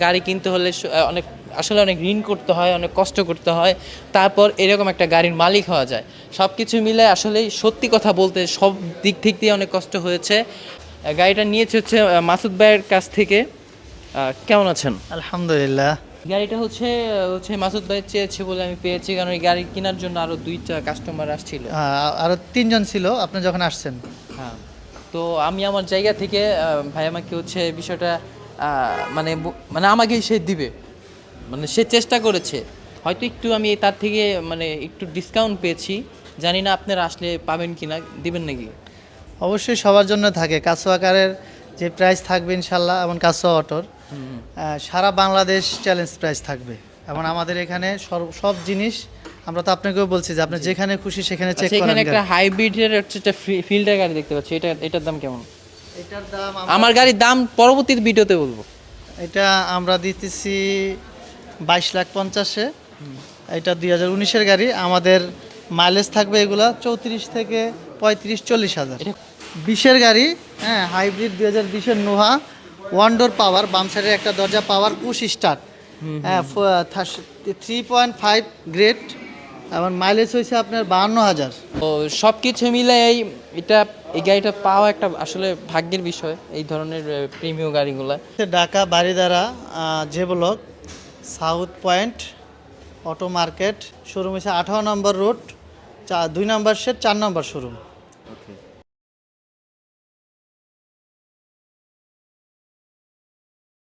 গাড়ি কিনতে হলে অনেক আসলে অনেক ঋণ করতে হয়, অনেক কষ্ট করতে হয়, তারপর এরকম একটা গাড়ির মালিক হওয়া যায়। সব কিছু মিলে আসলেই সত্যি কথা বলতে সব দিক দিয়ে অনেক কষ্ট হয়েছে। গাড়িটা নিয়েছে হচ্ছে মাসুদ ভাইয়ের কাছ থেকে। কেমন আছেন? আলহামদুলিল্লাহ। গাড়িটা হচ্ছে হচ্ছে মাসুদ ভাই চেয়েছে বলে আমি পেয়েছি, কারণ এই গাড়ি কেনার জন্য আরও 2টা কাস্টমার আসছিল। আরো তিনজন ছিল আপনি যখন আসছেন। হ্যাঁ, তো আমি আমার জায়গা থেকে ভাই আমাকে হচ্ছে বিষয়টা মানে মানে আমাকে সে দিবে, মানে সে চেষ্টা করেছে। হয়তো একটু আমি তার থেকে মানে একটু ডিসকাউন্ট পেয়েছি, জানি না আপনারা আসলে পাবেন কি না, দিবেন নাকি? অবশ্যই সবার জন্য থাকে কাসোয়া কারের যে প্রাইস থাকবে ইনশাল্লাহ, এবং কাসোয়া অটোর সারা বাংলাদেশ চ্যালেঞ্জ প্রাইস থাকবে। এবং আমাদের এখানে সব জিনিস আমরা তো আপনাকেও বলছি যে আপনি যেখানে খুশি সেখানে চেক আচ্ছা, করেন। এখানে একটা হাইব্রিডের হচ্ছে একটা ফিল্টার গাড়ি দেখতে পাচ্ছি, এটার দাম কেমন? এটার দাম আমার গাড়ির দাম পরবর্তী ভিডিওতে বলবো। এটা আমরা দিতেছি 22,50,000-এ। এটা 2019-এর গাড়ি। আমাদের মাইলেজ থাকবে এগুলা 34 থেকে 35-40 হাজার। 20-এর গাড়ি, হ্যাঁ, হাইব্রিড 2020-এর নোহা, ওয়ান ডোর পাওয়ার, বাম সাইডের একটা দরজা পাওয়ার, পুশ স্টার্ট, হ্যাঁ, 3.5 গ্রেড, এবং মাইলেজ হয়েছে আপনার 52,000। তো সব কিছু মিলে এই গাড়িটা পাওয়া একটা আসলে ভাগ্যের বিষয়, এই ধরনের প্রিমিয়াম গাড়িগুলা। Dhaka Baridhara J block, South Point Auto Market, showroom হচ্ছে 18 number road, 2 number shed, 4 number showroom.